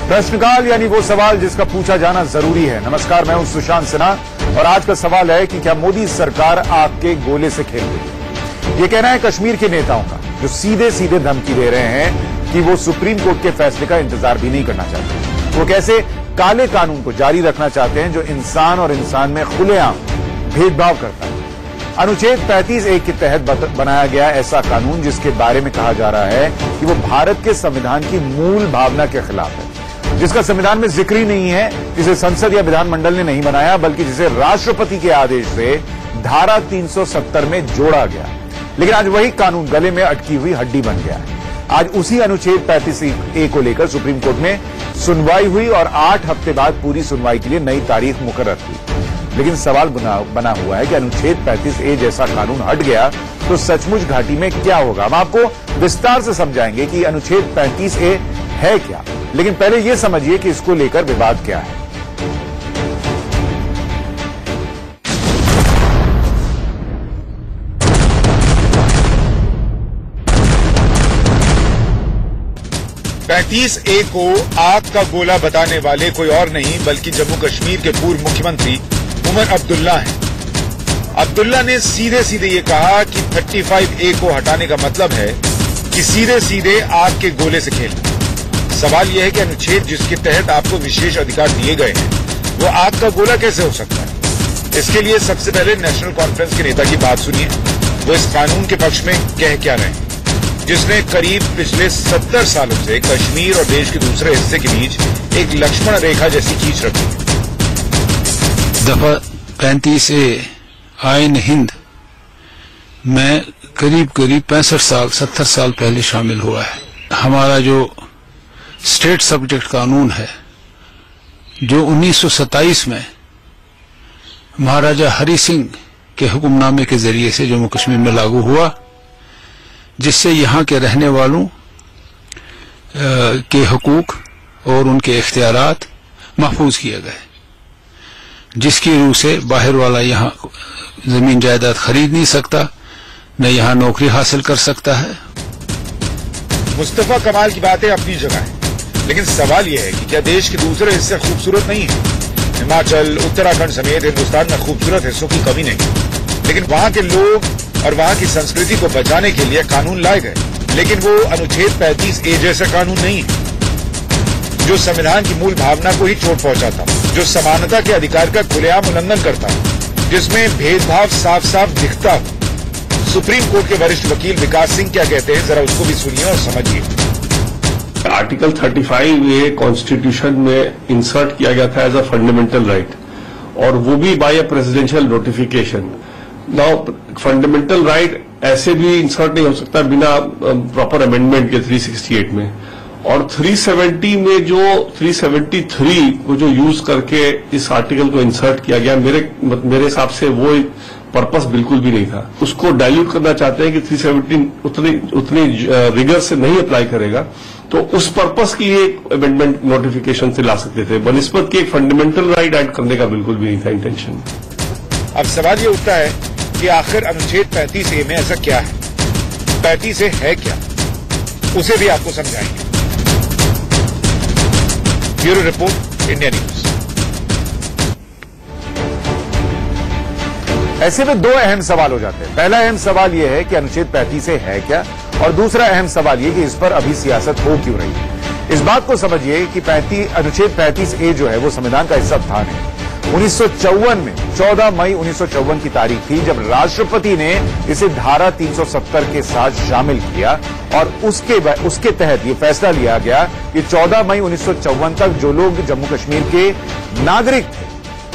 प्रश्नकाल यानी वो सवाल जिसका पूछा जाना जरूरी है। नमस्कार, मैं हूं सुशांत सिन्हा और आज का सवाल है कि क्या मोदी सरकार आग के गोले से खेल रही है? ये कहना है कश्मीर के नेताओं का, जो सीधे सीधे धमकी दे रहे हैं कि वो सुप्रीम कोर्ट के फैसले का इंतजार भी नहीं करना चाहते। वो कैसे काले कानून को जारी रखना चाहते हैं जो इंसान और इंसान में खुलेआम भेदभाव करता है। अनुच्छेद 35(1) के तहत बनाया गया ऐसा कानून जिसके बारे में कहा जा रहा है कि वो भारत के संविधान की मूल भावना के खिलाफ है, जिसका संविधान में जिक्र ही नहीं है, जिसे संसद या विधानमंडल ने नहीं बनाया, बल्कि जिसे राष्ट्रपति के आदेश से धारा 370 में जोड़ा गया। लेकिन आज वही कानून गले में अटकी हुई हड्डी बन गया है। आज उसी अनुच्छेद 35(a) को लेकर सुप्रीम कोर्ट में सुनवाई हुई और 8 हफ्ते बाद पूरी सुनवाई के लिए नई तारीख मुकर्रर हुई। लेकिन सवाल बना हुआ है कि अनुच्छेद 35(a) जैसा कानून हट गया तो सचमुच घाटी में क्या होगा। हम आपको विस्तार से समझाएंगे कि अनुच्छेद 35(a) है क्या, लेकिन पहले यह समझिए कि इसको लेकर विवाद क्या है। (35(a) को आग का गोला बताने वाले कोई और नहीं बल्कि जम्मू कश्मीर के पूर्व मुख्यमंत्री उमर अब्दुल्ला हैं। अब्दुल्ला ने सीधे सीधे ये कहा कि 35(a) को हटाने का मतलब है कि सीधे सीधे आग के गोले से खेलना। सवाल यह है कि अनुच्छेद जिसके तहत आपको विशेष अधिकार दिए गए हैं वो आग का गोला कैसे हो सकता है। इसके लिए सबसे पहले नेशनल कॉन्फ्रेंस के नेता की बात सुनिए। वो इस कानून के पक्ष में कह क्या रहे हैं, जिसने करीब पिछले 70 सालों से कश्मीर और देश के दूसरे हिस्से के बीच एक लक्ष्मण रेखा जैसी खींच रखी है। दफा 35(a) आईन हिंद में करीब 65 साल 70 साल पहले शामिल हुआ है। हमारा जो स्टेट सब्जेक्ट कानून है जो 1927 में महाराजा हरि सिंह के हुक्मनामे के जरिए से जम्मू कश्मीर में लागू हुआ, जिससे यहाँ के रहने वालों के हुकूक और उनके इख्तियारात महफूज किए गए, जिसकी रूह से बाहर वाला यहाँ जमीन जायदाद खरीद नहीं सकता, न यहाँ नौकरी हासिल कर सकता है। मुस्तफा कमाल की बातें अपनी जगह है, लेकिन सवाल यह है कि क्या देश के दूसरे हिस्से खूबसूरत नहीं है? हिमाचल, उत्तराखंड समेत हिंदुस्तान में खूबसूरत हिस्सों की कमी नहीं, लेकिन वहां के लोग और वहां की संस्कृति को बचाने के लिए कानून लाए गए। लेकिन वो अनुच्छेद 35(a) जैसा कानून नहीं है जो संविधान की मूल भावना को ही चोट पहुंचाता, जो समानता के अधिकार का खुलेआम उल्लंघन करता, जिसमें भेदभाव साफ साफ दिखता हो। सुप्रीम कोर्ट के वरिष्ठ वकील विकास सिंह क्या कहते हैं, जरा उसको भी सुनिए और समझिए। आर्टिकल 35(a) कॉन्स्टिट्यूशन में इंसर्ट किया गया था एज अ फंडामेंटल राइट, और वो भी by a presidential notification. Now fundamental right ऐसे भी इंसर्ट नहीं हो सकता बिना प्रॉपर अमेंडमेंट के 368 में, और 370 में जो 373 को जो यूज करके इस आर्टिकल को इंसर्ट किया गया, मेरे हिसाब से वो पर्पस बिल्कुल भी नहीं था। उसको डाइल्यूट करना चाहते हैं कि 370 उतनी रिगर से नहीं अप्लाई करेगा, तो उस पर्पस की एक अमेंडमेंट नोटिफिकेशन से ला सकते थे, बनिस्बत की एक फंडामेंटल राइट ऐड करने का बिल्कुल भी नहीं था इंटेंशन। अब सवाल ये उठता है कि आखिर अनुच्छेद 35(a) में ऐसा क्या है, 35(a) है क्या, उसे भी आपको समझाएंगे। Bureau report, India news. ऐसे में दो अहम सवाल हो जाते हैं। पहला अहम सवाल यह है कि अनुच्छेद 35(a) है क्या, और दूसरा अहम सवाल यह कि इस पर अभी सियासत हो क्यों रही है। इस बात को समझिए कि अनुच्छेद 35(a) जो है वो संविधान का हिस्सा था नहीं। 1954 में 14 मई 1954 की तारीख थी जब राष्ट्रपति ने इसे धारा 370 के साथ शामिल किया, और उसके तहत ये फैसला लिया गया कि 14 मई 1954 तक जो लोग जम्मू कश्मीर के नागरिक थे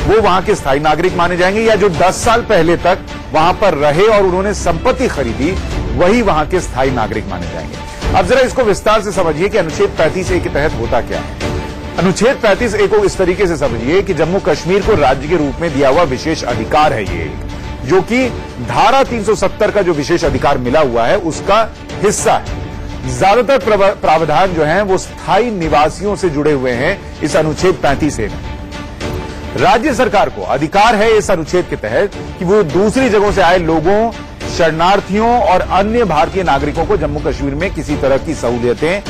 वो वहां के स्थायी नागरिक माने जाएंगे, या जो 10 साल पहले तक वहां पर रहे और उन्होंने संपत्ति खरीदी वही वहां के स्थायी नागरिक माने जाएंगे। अब जरा इसको विस्तार से समझिए कि अनुच्छेद 35(a) के तहत होता क्या है। अनुच्छेद 35(a) को इस तरीके से समझिए कि जम्मू कश्मीर को राज्य के रूप में दिया हुआ विशेष अधिकार है ये, जो कि धारा 370 का जो विशेष अधिकार मिला हुआ है उसका हिस्सा है। ज्यादातर प्रावधान जो हैं वो स्थायी निवासियों से जुड़े हुए हैं इस अनुच्छेद 35(a) में। राज्य सरकार को अधिकार है इस अनुच्छेद के तहत कि वो दूसरी जगहों से आए लोगों, शरणार्थियों और अन्य भारतीय नागरिकों को जम्मू कश्मीर में किसी तरह की सहूलियतें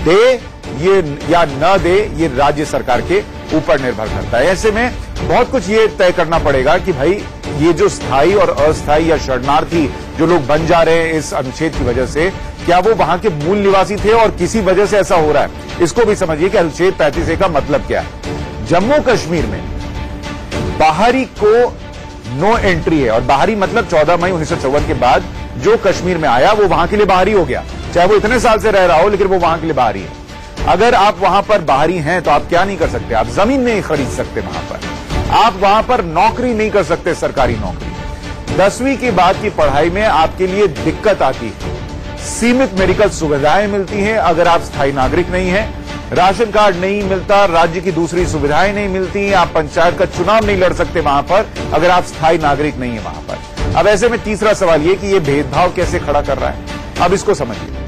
दे ये या न दे, ये राज्य सरकार के ऊपर निर्भर करता है। ऐसे में बहुत कुछ ये तय करना पड़ेगा कि भाई ये जो स्थायी और अस्थायी या शरणार्थी जो लोग बन जा रहे हैं इस अनुच्छेद की वजह से, क्या वो वहां के मूल निवासी थे और किसी वजह से ऐसा हो रहा है? इसको भी समझिए कि अनुच्छेद 35A का मतलब क्या है। जम्मू कश्मीर में बाहरी को नो एंट्री है, और बाहरी मतलब 14 मई 1954 के बाद जो कश्मीर में आया वो वहां के लिए बाहरी हो गया, चाहे वो इतने साल से रह रहा हो, लेकिन वो वहां के लिए बाहरी है। अगर आप वहां पर बाहरी हैं तो आप क्या नहीं कर सकते? आप जमीन नहीं खरीद सकते वहां पर, आप वहां पर नौकरी नहीं कर सकते, सरकारी नौकरी। 10वीं के बाद की पढ़ाई में आपके लिए दिक्कत आती है, सीमित मेडिकल सुविधाएं मिलती हैं अगर आप स्थायी नागरिक नहीं हैं, राशन कार्ड नहीं मिलता, राज्य की दूसरी सुविधाएं नहीं मिलती, आप पंचायत का चुनाव नहीं लड़ सकते वहां पर अगर आप स्थायी नागरिक नहीं है वहां पर। अब ऐसे में तीसरा सवाल यह कि यह भेदभाव कैसे खड़ा कर रहा है, अब इसको समझिए।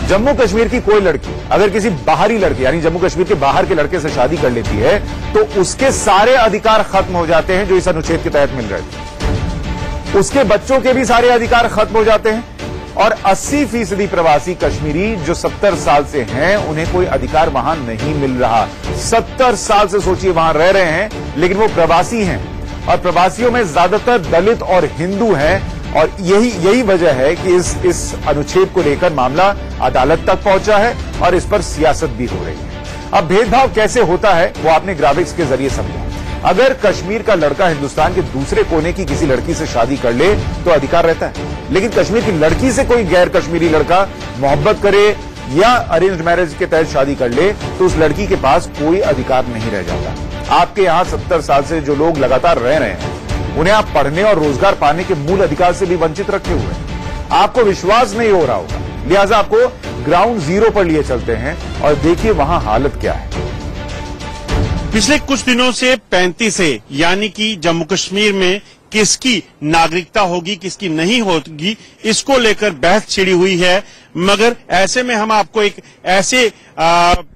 जम्मू कश्मीर की कोई लड़की अगर किसी बाहरी लड़के यानी जम्मू कश्मीर के बाहर के लड़के से शादी कर लेती है तो उसके सारे अधिकार खत्म हो जाते हैं जो इस अनुच्छेद के तहत मिल रहे थे। उसके बच्चों के भी सारे अधिकार खत्म हो जाते हैं, और 80% प्रवासी कश्मीरी जो 70 साल से हैं उन्हें कोई अधिकार वहां नहीं मिल रहा। 70 साल से सोचिए वहां रह रहे हैं, लेकिन वो प्रवासी हैं, और प्रवासियों में ज्यादातर दलित और हिंदू हैं, और यही वजह है कि इस अनुच्छेद को लेकर मामला अदालत तक पहुंचा है और इस पर सियासत भी हो रही है। अब भेदभाव कैसे होता है वो आपने ग्राफिक्स के जरिए समझा। अगर कश्मीर का लड़का हिंदुस्तान के दूसरे कोने की किसी लड़की से शादी कर ले तो अधिकार रहता है, लेकिन कश्मीर की लड़की से कोई गैर कश्मीरी लड़का मोहब्बत करे या अरेंज्ड मैरिज के तहत शादी कर ले तो उस लड़की के पास कोई अधिकार नहीं रह जाता। आपके यहां 70 साल से जो लोग लगातार रह रहे हैं उन्हें आप पढ़ने और रोजगार पाने के मूल अधिकार से भी वंचित रखे हुए हैं। आपको विश्वास नहीं हो रहा होगा, लिहाजा आपको ग्राउंड जीरो पर लिए चलते हैं और देखिए वहां हालत क्या है। पिछले कुछ दिनों से 35A यानी कि जम्मू कश्मीर में किसकी नागरिकता होगी किसकी नहीं होगी, इसको लेकर बहस छिड़ी हुई है। मगर ऐसे में हम आपको एक ऐसे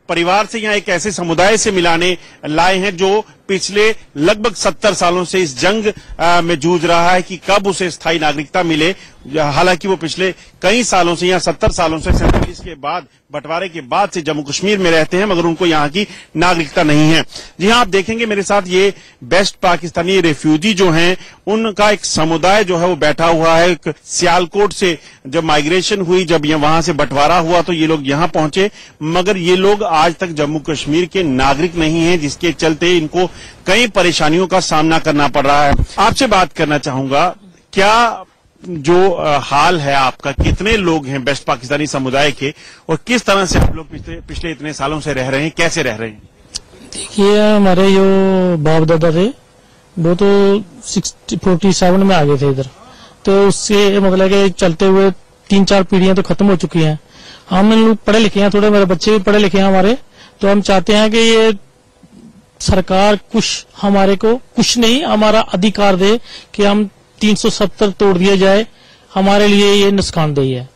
परिवार से या एक ऐसे समुदाय से मिलाने लाए हैं जो पिछले लगभग 70 सालों से इस जंग में जूझ रहा है कि कब उसे स्थायी नागरिकता मिले। हालांकि वो पिछले कई सालों से या 70 सालों से 47 के बाद बंटवारे के बाद से जम्मू कश्मीर में रहते हैं, मगर उनको यहाँ की नागरिकता नहीं है। जी हाँ, आप देखेंगे मेरे साथ ये बेस्ट पाकिस्तानी रेफ्यूजी जो हैं उनका एक समुदाय जो है वो बैठा हुआ है। एक सियालकोट से जब माइग्रेशन हुई, जब वहां से बंटवारा हुआ तो ये लोग यहाँ पहुंचे, मगर ये लोग आज तक जम्मू कश्मीर के नागरिक नहीं हैं, जिसके चलते इनको कई परेशानियों का सामना करना पड़ रहा है। आपसे बात करना चाहूंगा, क्या जो हाल है आपका, कितने लोग हैं बेस्ट पाकिस्तानी समुदाय के और किस तरह से आप लोग पिछले इतने सालों से रह रहे हैं, कैसे रह रहे हैं? देखिए, हमारे जो बाप दादा थे वो तो 47 में आ गए थे इधर, तो उससे मतलब कि चलते हुए 3-4 पीढ़ियां तो खत्म हो चुकी हैं। हम लोग पढ़े लिखे हैं, थोड़े मेरे बच्चे भी पढ़े लिखे हैं हमारे, तो हम चाहते हैं कि ये सरकार कुछ हमारे को कुछ नहीं हमारा अधिकार दे कि हम 370 तोड़ दिया जाए, हमारे लिए ये नुकसानदेही है।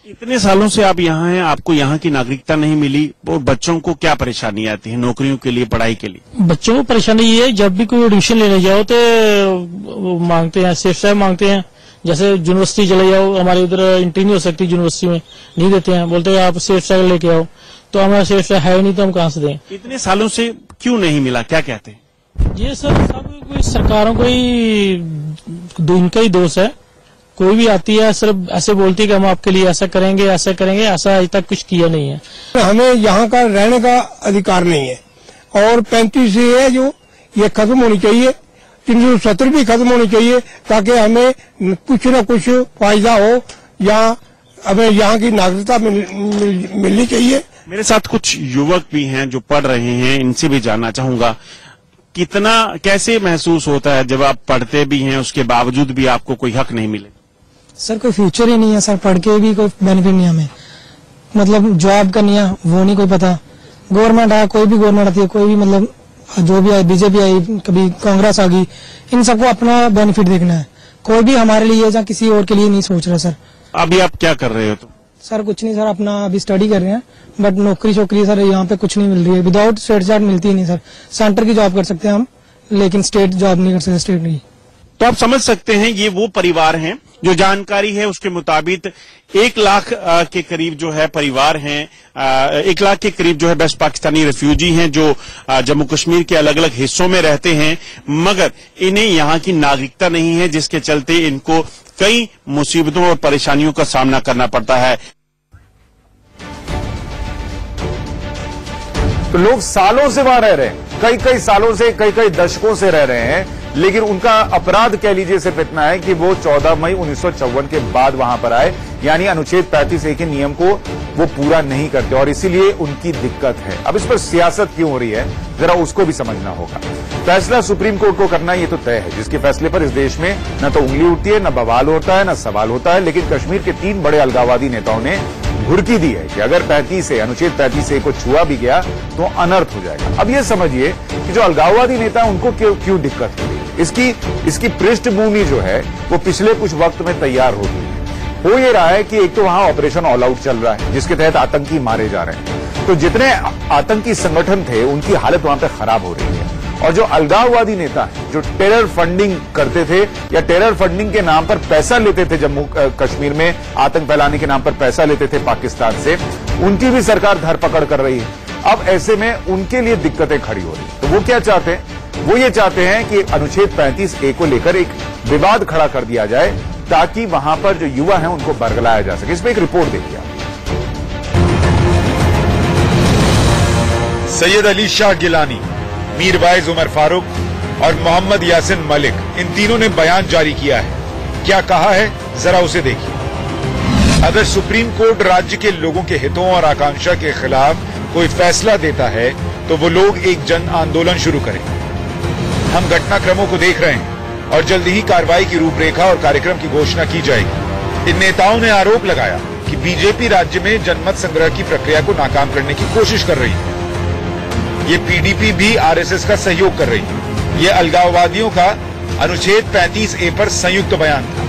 इतने सालों से आप यहाँ हैं, आपको यहाँ की नागरिकता नहीं मिली, और बच्चों को क्या परेशानी आती है नौकरियों के लिए, पढ़ाई के लिए? बच्चों को परेशानी ये है, जब भी कोई एडमिशन लेने जाओ तो मांगते हैं, सेफ साहब मांगते हैं। जैसे यूनिवर्सिटी चले जाओ, हमारे उधर एंट्री नहीं हो सकती यूनिवर्सिटी में, नहीं देते हैं, बोलते हैं आप सेफ साइड लेके आओ, तो हमारा सेफ साइड है नहीं तो हम कहां से दें। इतने सालों से क्यों नहीं मिला, क्या कहते हैं? ये सब कोई सरकारों को ही इनका ही दोष है। कोई भी आती है सिर्फ ऐसे बोलती है कि हम आपके लिए ऐसा करेंगे, ऐसा आज तक कुछ किया नहीं है। हमें यहाँ का रहने का अधिकार नहीं है, और 35 है जो ये खत्म होनी चाहिए, 370 भी खत्म होनी चाहिए, ताकि हमें कुछ न कुछ फायदा हो, या हमें यहाँ की नागरिकता मिलनी चाहिए। मेरे साथ कुछ युवक भी हैं जो पढ़ रहे हैं, इनसे भी जानना चाहूंगा, कितना कैसे महसूस होता है जब आप पढ़ते भी हैं उसके बावजूद भी आपको कोई हक नहीं मिले? सर कोई फ्यूचर ही नहीं है सर, पढ़ के भी कोई बेनिफिट नहीं हमें, मतलब जॉब करनी है वो नहीं कोई पता। गवर्नमेंट है, कोई भी गवर्नमेंट आती है, कोई भी मतलब जो भी आई, बीजेपी आई, कभी कांग्रेस आ गई, इन सबको अपना बेनिफिट देखना है, कोई भी हमारे लिए या किसी और के लिए नहीं सोच रहा सर। अभी आप क्या कर रहे हो? तो सर कुछ नहीं सर, अपना अभी स्टडी कर रहे हैं, बट नौकरी छोकरी सर यहाँ पे कुछ नहीं मिल रही है, विदाउट स्टेट जॉब मिलती ही नहीं सर। सेंटर की जॉब कर सकते हैं हम, लेकिन स्टेट जॉब नहीं कर सकते, स्टेट नहीं। तो आप समझ सकते हैं ये वो परिवार हैं। जो जानकारी है उसके मुताबिक 1 लाख के करीब जो है परिवार हैं, 1 लाख के करीब जो है वेस्ट पाकिस्तानी रेफ्यूजी हैं जो जम्मू कश्मीर के अलग अलग हिस्सों में रहते हैं, मगर इन्हें यहां की नागरिकता नहीं है, जिसके चलते इनको कई मुसीबतों और परेशानियों का सामना करना पड़ता है। तो लोग सालों से वहां रह रहे हैं, कई सालों से, कई दशकों से रह रहे हैं, लेकिन उनका अपराध कह लीजिए सिर्फ इतना है कि वो 14 मई 1954 के बाद वहां पर आए, यानी अनुच्छेद 35A के नियम को वो पूरा नहीं करते और इसीलिए उनकी दिक्कत है। अब इस पर सियासत क्यों हो रही है, जरा उसको भी समझना होगा। फैसला सुप्रीम कोर्ट को करना ये तो तय है, जिसके फैसले पर इस देश में न तो उंगली उठती है, न बवाल होता है, न सवाल होता है। लेकिन कश्मीर के 3 बड़े अलगाववादी नेताओं ने घुड़की दी है कि अगर अनुच्छेद 35A को छुआ भी गया तो अनर्थ हो जाएगा। अब ये समझिए कि जो अलगाववादी नेता उनको क्यों दिक्कत हो रही है। इसकी पृष्ठभूमि जो है वो पिछले कुछ वक्त में तैयार हो गई है। हो ये रहा है कि एक तो वहां ऑपरेशन ऑल आउट चल रहा है, जिसके तहत आतंकी मारे जा रहे हैं। तो जितने आतंकी संगठन थे उनकी हालत वहां पर खराब हो रही है। और जो अलगाववादी नेता हैं, जो टेरर फंडिंग करते थे या टेरर फंडिंग के नाम पर पैसा लेते थे, जम्मू कश्मीर में आतंक फैलाने के नाम पर पैसा लेते थे पाकिस्तान से, उनकी भी सरकार धरपकड़ कर रही है। अब ऐसे में उनके लिए दिक्कतें खड़ी हो रही है। तो वो क्या चाहते हैं? वो ये चाहते हैं कि अनुच्छेद 35A को लेकर एक विवाद खड़ा कर दिया जाए ताकि वहां पर जो युवा हैं उनको बरगलाया जा सके। इसमें एक रिपोर्ट देखिए आप। सैयद अली शाह गिलानी, मीरवाइज उमर फारूक और मोहम्मद यासिन मलिक, इन तीनों ने बयान जारी किया है। क्या कहा है, जरा उसे देखिए। अगर सुप्रीम कोर्ट राज्य के लोगों के हितों और आकांक्षा के खिलाफ कोई फैसला देता है तो वो लोग एक जन आंदोलन शुरू करें। हम घटनाक्रमों को देख रहे हैं और जल्द ही कार्रवाई की रूपरेखा और कार्यक्रम की घोषणा की जाएगी। इन नेताओं ने आरोप लगाया कि बीजेपी राज्य में जनमत संग्रह की प्रक्रिया को नाकाम करने की कोशिश कर रही है। ये पीडीपी भी आरएसएस का सहयोग कर रही है। ये अलगाववादियों का अनुच्छेद 35A पर संयुक्त बयान था।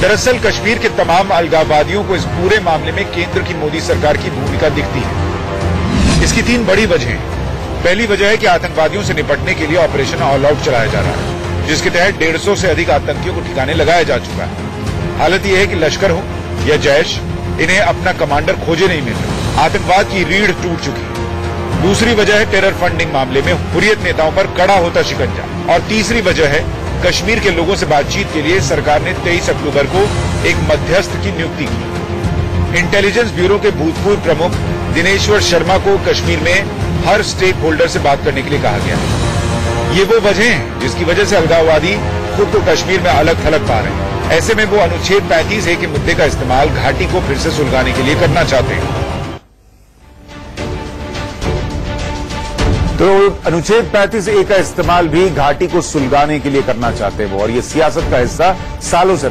दरअसल कश्मीर के तमाम अलगाववादियों को इस पूरे मामले में केंद्र की मोदी सरकार की भूमिका दिखती है। इसकी 3 बड़ी वजह हैं। पहली वजह है कि आतंकवादियों से निपटने के लिए ऑपरेशन ऑल आउट चलाया जा रहा है, जिसके तहत 150 से अधिक आतंकियों को ठिकाने लगाया जा चुका है। हालत यह है कि लश्कर हो या जैश, इन्हें अपना कमांडर खोजे नहीं मिल रहा। आतंकवाद की रीढ़ टूट चुकी है। दूसरी वजह है टेरर फंडिंग मामले में हुर्रियत नेताओं पर कड़ा होता शिकंजा। और तीसरी वजह है कश्मीर के लोगों से बातचीत के लिए सरकार ने 23 अक्टूबर को एक मध्यस्थ की नियुक्ति की। इंटेलिजेंस ब्यूरो के भूतपूर्व प्रमुख दिनेश्वर शर्मा को कश्मीर में हर स्टेक होल्डर से बात करने के लिए कहा गया है। ये वो वजह है जिसकी वजह से अलगाववादी खुद को कश्मीर में अलग थलग पा रहे हैं। ऐसे में वो अनुच्छेद 35A के मुद्दे का इस्तेमाल घाटी को फिर से सुलगाने के लिए करना चाहते हैं। तो अनुच्छेद 35A का इस्तेमाल भी घाटी को सुलगाने के लिए करना चाहते हैं वो, और ये सियासत का हिस्सा सालों से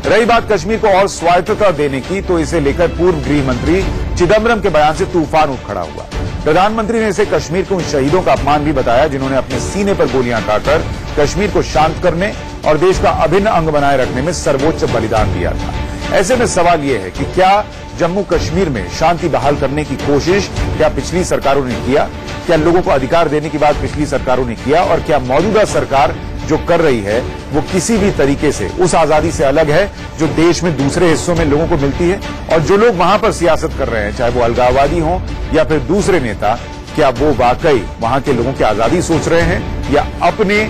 रही बात कश्मीर को और स्वायत्तता देने की, तो इसे लेकर पूर्व गृह मंत्री चिदम्बरम के बयान से तूफान उठ खड़ा हुआ। प्रधानमंत्री ने इसे कश्मीर के उन शहीदों का अपमान भी बताया जिन्होंने अपने सीने पर गोलियां खाकर कश्मीर को शांत करने और देश का अभिन्न अंग बनाए रखने में सर्वोच्च बलिदान दिया था। ऐसे में सवाल यह है कि क्या जम्मू कश्मीर में शांति बहाल करने की कोशिश क्या पिछली सरकारों ने किया? क्या लोगों को अधिकार देने की बात पिछली सरकारों ने किया? और क्या मौजूदा सरकार जो कर रही है वो किसी भी तरीके से उस आजादी से अलग है जो देश में दूसरे हिस्सों में लोगों को मिलती है? और जो लोग वहां पर सियासत कर रहे हैं, चाहे वो अलगाववादी हों या फिर दूसरे नेता, क्या वो वाकई वहां के लोगों की आजादी सोच रहे हैं या अपने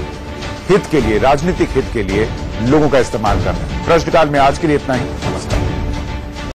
हित के लिए, राजनीतिक हित के लिए लोगों का इस्तेमाल कर रहे हैं? प्रश्नकाल में आज के लिए इतना ही। नमस्कार।